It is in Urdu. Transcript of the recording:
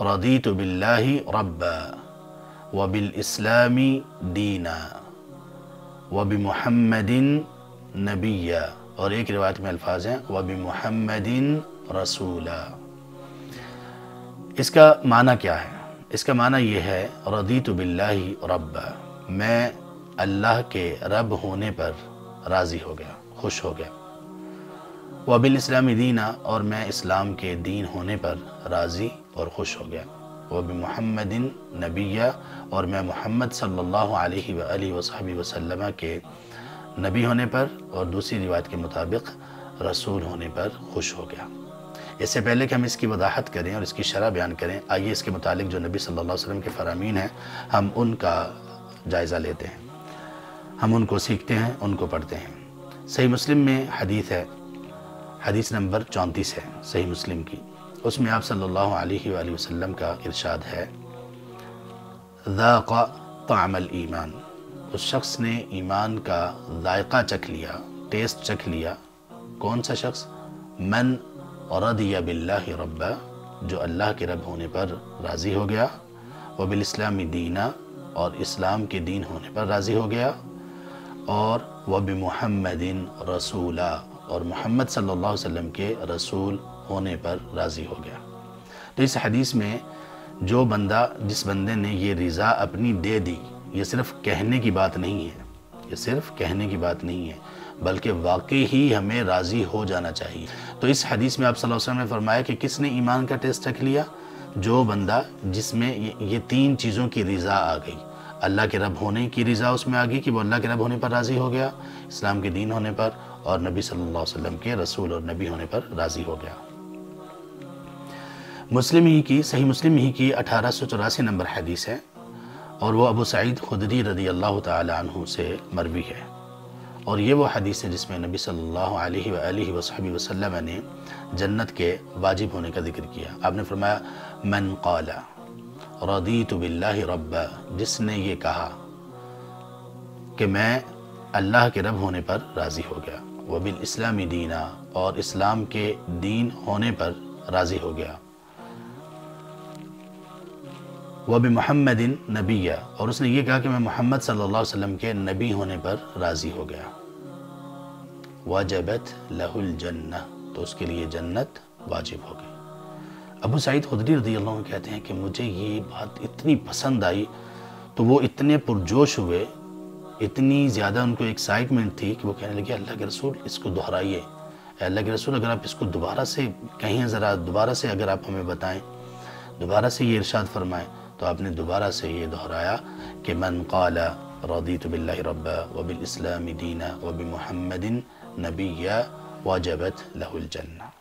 رضیت باللہ ربا وبالاسلام دینا وبمحمد نبیا، اور ایک روایت میں الفاظ ہیں وبمحمد رسولا۔ اس کا معنی کیا ہے؟ اس کا معنی یہ ہے رضیت باللہ ربا، میں اللہ کے رب ہونے پر راضی ہو گیا، خوش ہو گیا، وبالاسلام دینا، اور میں اسلام کے دین ہونے پر راضی اور خوش ہو گیا، وبمحمد نبیا، اور میں محمد صلی اللہ علیہ وآلہ وصحبہ وسلم کے نبی ہونے پر، اور دوسری روایت کے مطابق رسول ہونے پر خوش ہو گیا۔ اس سے پہلے کہ ہم اس کی وضاحت کریں اور اس کی شرح بیان کریں، آئیے اس کے متعلق جو نبی صلی اللہ علیہ وسلم کے فرامین ہیں ہم ان کا جائزہ لیتے ہیں، ہم ان کو سیکھتے ہیں، ان کو پڑھتے ہیں۔ صحیح مسلم میں حدیث ہے، حدیث نمبر 34 ہے صحیح مسلم کی، اس میں آپ صلی اللہ علیہ وآلہ وسلم کا ارشاد ہے ذاق طعم الایمان، اس شخص نے ایمان کا ذائقہ چکھ لیا، ٹیسٹ چکھ لیا۔ کون سا شخص؟ من رضی باللہ ربا، جو اللہ کے رب ہونے پر راضی ہو گیا، وبالاسلام دینا، اور اسلام کے دین ہونے پر راضی ہو گیا، اور وبمحمد رسولا، اور محمد صلی اللہ علیہ وسلم کے رسول ہونے پر راضی ہو گیا۔ تو اس حدیث میں جو بندہ، جس بندے نے یہ رضا اپنی دے دی، یہ صرف کہنے کی بات نہیں ہے، یہ صرف کہنے کی بات نہیں ہے، بلکہ واقعی ہی ہمیں راضی ہو جانا چاہیے۔ تو اس حدیث میں آپ صلی اللہ علیہ وسلم نے فرمایا کہ کس نے ایمان کا ٹیسٹ چکھ لیا؟ جو بندہ جس میں یہ تین چیزوں کی رضا آ گئی، اللہ کے رب ہونے کی رضا اس میں آ گئی کہ وہ اللہ کے رب ہونے پر راضی ہو گیا، اسلام کے دین ہونے پر، اور نبی صلی اللہ علیہ وسلم کے رسول اور نبی ہونے پر راضی ہو گیا۔ مسلم ہی کی، صحیح مسلم ہی کی 1884 نمبر حدیث ہے، اور وہ ابو سعید خدری رضی اللہ تعالی عنہ سے مروی ہے، اور یہ وہ حدیث ہے جس میں نبی صلی اللہ علیہ وآلہ وصحبہ وسلم نے جنت کے واجب ہونے کا ذکر کیا۔ آپ نے فرمایا من قال رضیت باللہ ربا، جس نے یہ کہا کہ میں اللہ کے رب ہونے پر راضی ہو گیا، وبالاسلام دینا، اور اسلام کے دین ہونے پر راضی ہو گیا، وبمحمد نبیا، اور اس نے یہ کہا کہ میں محمد صلی اللہ علیہ وسلم کے نبی ہونے پر راضی ہو گیا، وجبت لہ الجنہ، تو اس کے لیے جنت واجب ہو گئی۔ ابو سعید خدری رضی اللہ عنہ کہتے ہیں کہ مجھے یہ بات اتنی پسند آئی، تو وہ اتنے پرجوش ہوئے، اتنی زیادہ ان کو ایکسائٹمنٹ تھی کہ وہ کہنے لگے اللہ کے رسول اس کو دہرائیے، اے اللہ کے رسول اگر آپ اس کو دوبارہ سے کہیں، ذرا دوبارہ سے اگر آپ ہمیں بتائیں، دوبارہ سے یہ ارشاد فرمائیں۔ تو آپ نے دوبارہ سے یہ دہرایا کہ من قال رضیت باللہ ربا وبالاسلام دینا وبمحمد نبیا وجبت لہ الجنہ۔